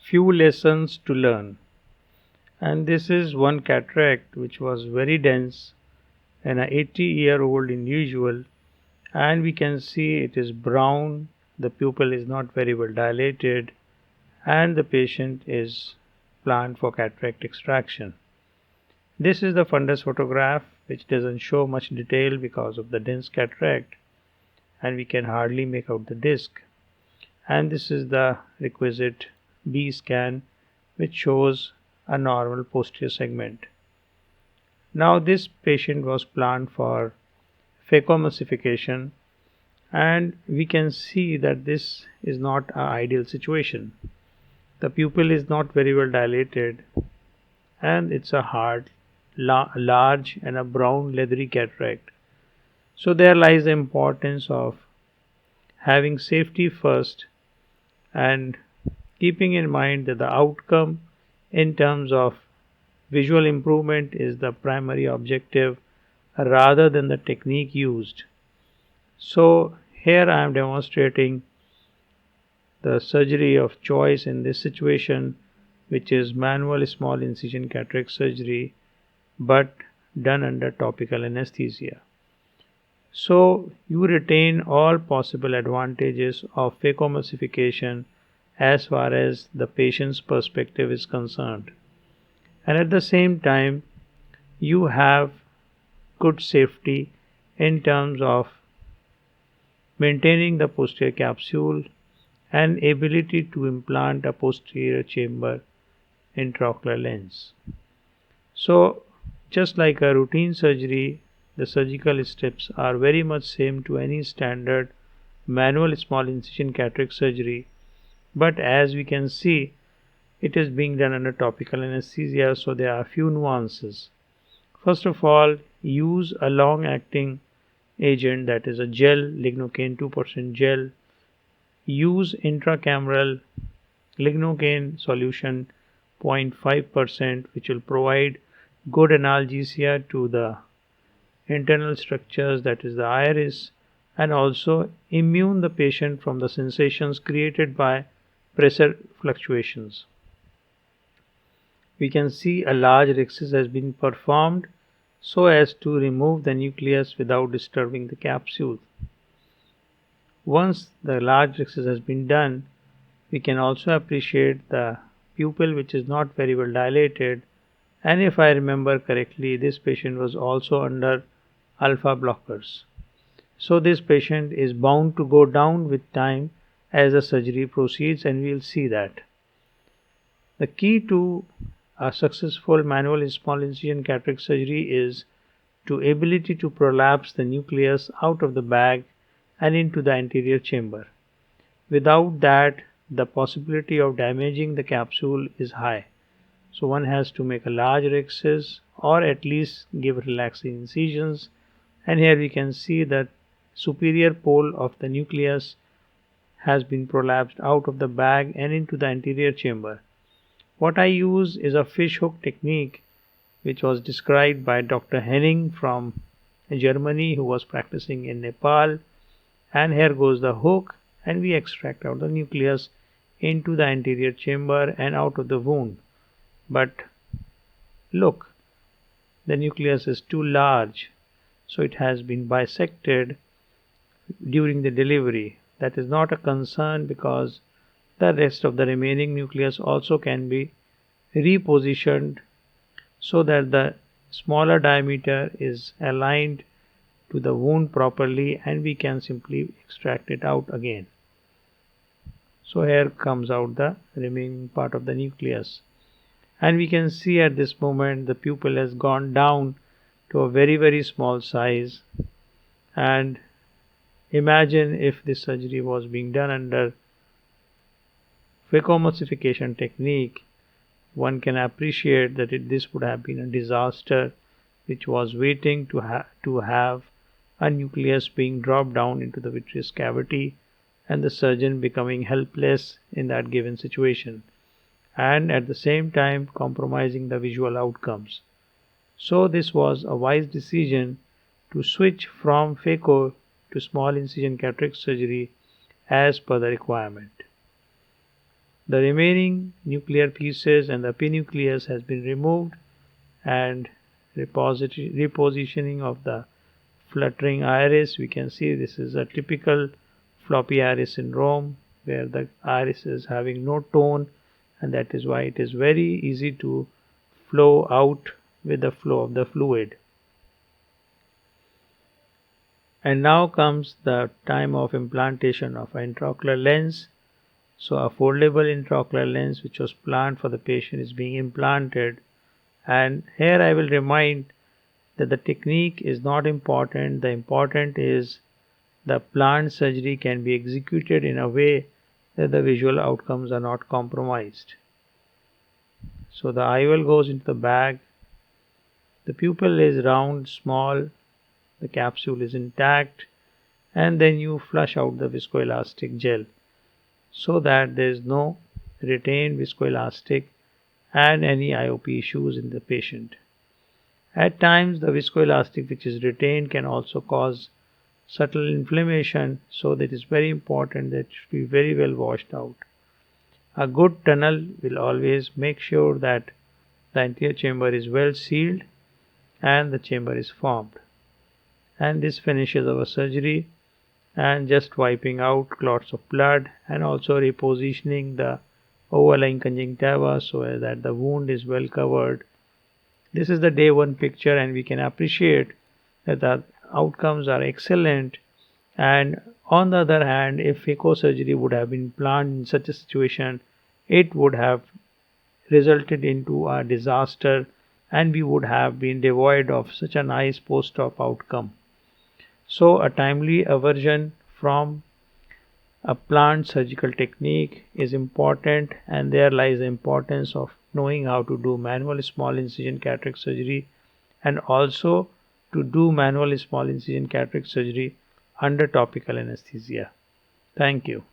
Few lessons to learn. And this is one cataract which was very dense in an 80-year-old individual, and we can see it is brown, the pupil is not very well dilated, and the patient is planned for cataract extraction. This is the fundus photograph, which doesn't show much detail because of the dense cataract, and we can hardly make out the disc. And this is the requisite B scan, which shows a normal posterior segment. Now this patient was planned for phacoemulsification, and we can see that this is not an ideal situation. The pupil is not very well dilated, and it's a hard, large and a brown leathery cataract. So there lies the importance of having safety first and keeping in mind that the outcome in terms of visual improvement is the primary objective rather than the technique used. So here I am demonstrating the surgery of choice in this situation, which is manual small incision cataract surgery, but done under topical anesthesia. So you retain all possible advantages of phacoemulsification as far as the patient's perspective is concerned, and at the same time you have good safety in terms of maintaining the posterior capsule and ability to implant a posterior chamber intraocular lens. So just like a routine surgery, the surgical steps are very much same to any standard manual small incision cataract surgery, but as we can see, it is being done under topical anesthesia, so there are a few nuances. First of all, use a long acting agent, that is a gel, lignocaine 2% gel. Use intracameral lignocaine solution 0.5%, which will provide good analgesia to the internal structures, that is the iris, and also immune the patient from the sensations created by pressure fluctuations. We can see a large rhexis has been performed so as to remove the nucleus without disturbing the capsule. Once the large rhexis has been done, we can also appreciate the pupil, which is not very well dilated, and if I remember correctly, this patient was also under alpha blockers. So this patient is bound to go down with time as the surgery proceeds, and we will see that. The key to a successful manual small incision cataract surgery is to ability to prolapse the nucleus out of the bag and into the anterior chamber. Without that, the possibility of damaging the capsule is high. So one has to make a large rhexis or at least give relaxing incisions, and here we can see that superior pole of the nucleus has been prolapsed out of the bag and into the anterior chamber. What I use is a fish hook technique, which was described by Dr. Henning from Germany, who was practicing in Nepal. And here goes the hook, and we extract out the nucleus into the anterior chamber and out of the wound. But look, the nucleus is too large, so it has been bisected during the delivery. That is not a concern because the rest of the remaining nucleus also can be repositioned so that the smaller diameter is aligned to the wound properly, and we can simply extract it out again. So here comes out the remaining part of the nucleus, and we can see at this moment the pupil has gone down to a very small size. And imagine if this surgery was being done under phacoemulsification technique, one can appreciate that this would have been a disaster, which was waiting to have a nucleus being dropped down into the vitreous cavity and the surgeon becoming helpless in that given situation, and at the same time compromising the visual outcomes. So this was a wise decision to switch from phaco to small incision cataract surgery as per the requirement. The remaining nuclear pieces and the epinucleus has been removed, and repositioning of the fluttering iris. We can see this is a typical floppy iris syndrome where the iris is having no tone, and that is why it is very easy to flow out with the flow of the fluid. And now comes the time of implantation of an intraocular lens. So a foldable intraocular lens which was planned for the patient is being implanted, and here I will remind that the technique is not important. The important is the planned surgery can be executed in a way that the visual outcomes are not compromised. So the IOL goes into the bag, the pupil is round, small, the capsule is intact, and then you flush out the viscoelastic gel so that there is no retained viscoelastic and any IOP issues in the patient. At times, the viscoelastic which is retained can also cause subtle inflammation, so that it is very important that it should be very well washed out. A good tunnel will always make sure that the anterior chamber is well sealed and the chamber is formed. And this finishes our surgery, and just wiping out clots of blood and also repositioning the overlying conjunctiva so that the wound is well covered. This is the day one picture, and we can appreciate that the outcomes are excellent. And on the other hand, if phaco surgery would have been planned in such a situation, it would have resulted into a disaster, and we would have been devoid of such a nice post-op outcome. So a timely aversion from a planned surgical technique is important, and there lies the importance of knowing how to do manual small incision cataract surgery, and also to do manual small incision cataract surgery under topical anesthesia. Thank you.